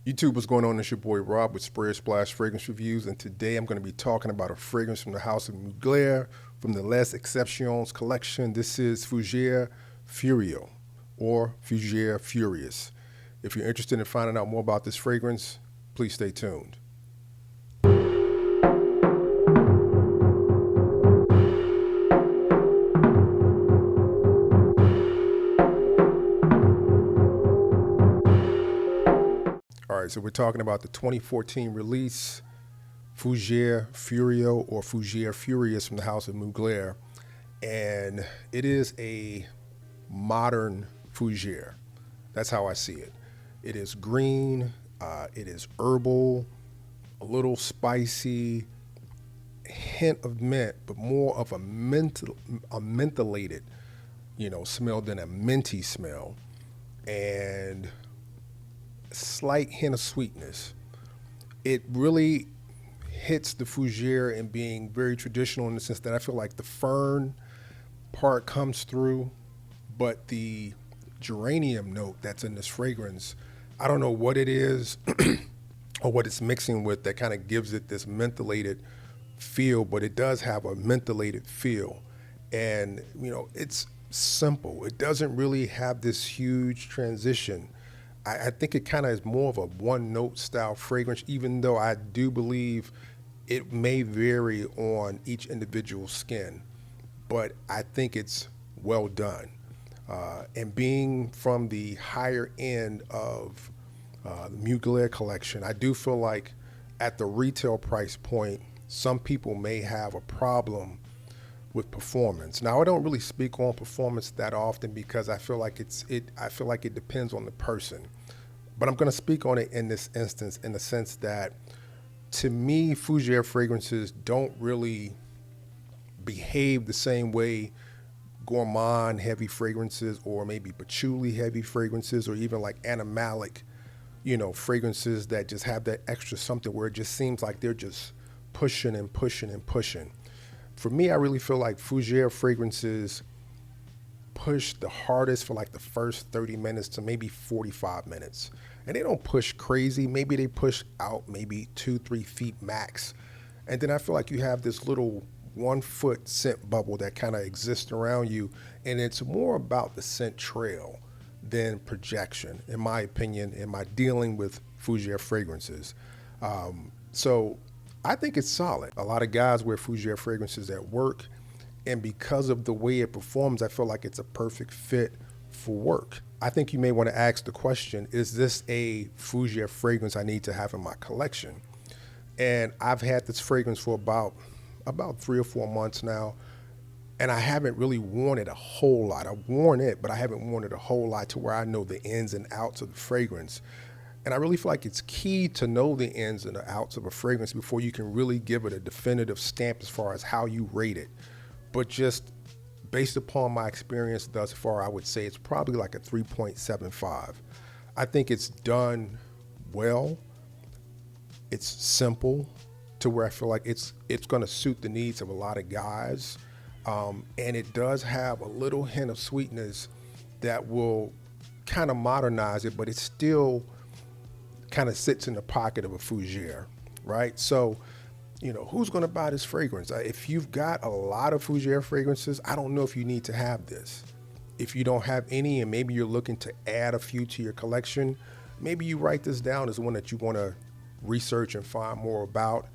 YouTube, what's going on? It's your boy Rob with Spray Splash Fragrance Reviews, and today I'm going to be talking about a fragrance from the house of Mugler from the Les Exceptions collection. This is Fougere Furieuse or Fougere Furieuse. If you're interested in finding out more about this fragrance, please stay tuned. All right, so we're talking about the 2014 release, Fougere Furieuse or Fougere Furieuse from the house of Mugler. And it is a modern Fougere. That's how I see it. It is green, it is herbal, a little spicy, hint of mint, but more of a mentholated, smell than a minty smell. And slight hint of sweetness. It really hits the Fougere in being very traditional in the sense that I feel like the fern part comes through, but the geranium note that's in this fragrance, I don't know what it is or what it's mixing with that kind of gives it this mentholated feel, but it does have a mentholated feel. And, it's simple. It doesn't really have this huge transition. I think it kind of is more of a one-note style fragrance, even though I do believe it may vary on each individual skin. But I think it's well done. And being from the higher end of the Mugler collection, I do feel like at the retail price point, some people may have a problem with performance. Now, I don't really speak on performance that often because I feel like it depends on the person. But I'm going to speak on it in this instance in the sense that, to me, Fougere fragrances don't really behave the same way gourmand heavy fragrances or maybe patchouli heavy fragrances or even like animalic, fragrances that just have that extra something where it just seems like they're just pushing and pushing and pushing. For me, I really feel like Fougere fragrances push the hardest for like the first 30 minutes to maybe 45 minutes. And they don't push crazy. Maybe they push out maybe 2-3 feet max. And then I feel like you have this little 1 foot scent bubble that kind of exists around you. And it's more about the scent trail than projection, in my opinion, in my dealing with Fougere fragrances. So I think it's solid. A lot of guys wear Fougere fragrances at work, and because of the way it performs, I feel like it's a perfect fit for work. I think you may want to ask the question, is this a Fougere fragrance I need to have in my collection? And I've had this fragrance for about 3 or 4 months now, and I haven't really worn it a whole lot. I've worn it, but I haven't worn it a whole lot to where I know the ins and outs of the fragrance. And I really feel like it's key to know the ins and the outs of a fragrance before you can really give it a definitive stamp as far as how you rate it. But just based upon my experience thus far, I would say it's probably like a 3.75. I think it's done well. It's simple to where I feel like it's going to suit the needs of a lot of guys. And it does have a little hint of sweetness that will kind of modernize it, but it still kind of sits in the pocket of a Fougere, right? So, who's going to buy this fragrance? If you've got a lot of Fougere fragrances, I don't know if you need to have this. If you don't have any and maybe you're looking to add a few to your collection, maybe you write this down as one that you want to research and find more about,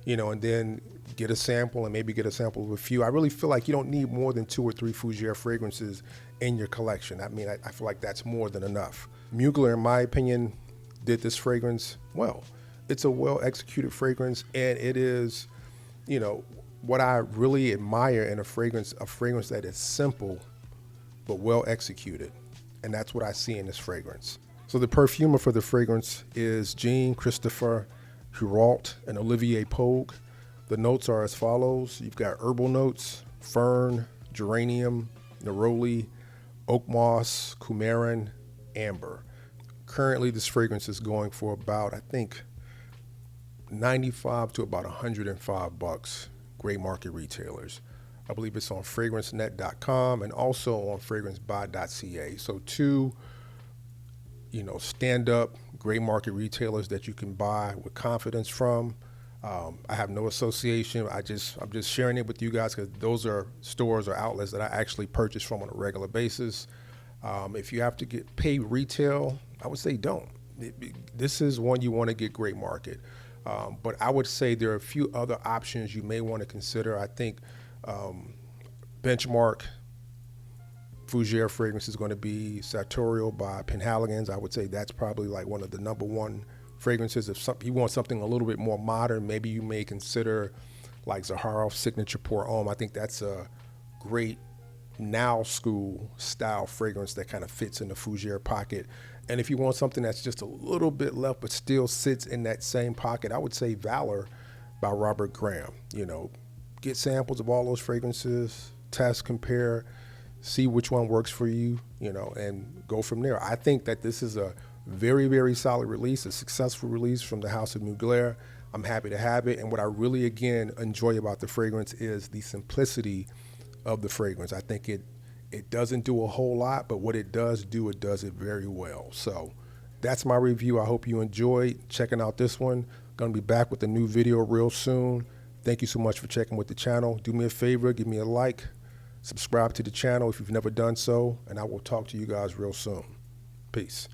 and then get a sample and maybe get a sample of a few. I really feel like you don't need more than 2 or 3 Fougere fragrances in your collection. I mean, I feel like that's more than enough. Mugler, in my opinion, did this fragrance well. It's a well-executed fragrance, and it is, what I really admire in a fragrance that is simple but well-executed, and that's what I see in this fragrance. So the perfumer for the fragrance is Jean-Christophe Hurault and Olivier Pogue. The notes are as follows. You've got herbal notes, fern, geranium, neroli, oak moss, coumarin, amber. Currently, this fragrance is going for about, I think, $95 to about $105, gray market retailers. I believe it's on fragrancenet.com and also on fragrancebuy.ca. So two, stand-up gray market retailers that you can buy with confidence from. I have no association. I'm just sharing it with you guys because those are stores or outlets that I actually purchase from on a regular basis. If you have to pay retail, I would say don't. This is one you want to get great market. But I would say there are a few other options you may want to consider. I think benchmark Fougere fragrance is going to be Sartorial by Penhaligon's. I would say that's probably like one of the number one fragrances. If you want something a little bit more modern, maybe you may consider like Zaharoff's Signature Pour Homme. I think that's a great now school style fragrance that kind of fits in the Fougere pocket. And if you want something that's just a little bit left but still sits in that same pocket, I would say Valor by Robert Graham. Get samples of all those fragrances, test, compare, see which one works for you, and go from there. I think that this is a very, very solid release, a successful release from the House of Mugler. I'm happy to have it. And what I really, again, enjoy about the fragrance is the simplicity of the fragrance. I think it doesn't do a whole lot, but what it does do, it does it very well. So that's my review. I hope you enjoyed checking out this one. Going to be back with a new video real soon. Thank you so much for checking with the channel. Do me a favor, give me a like, subscribe to the channel if you've never done so, and I will talk to you guys real soon. Peace.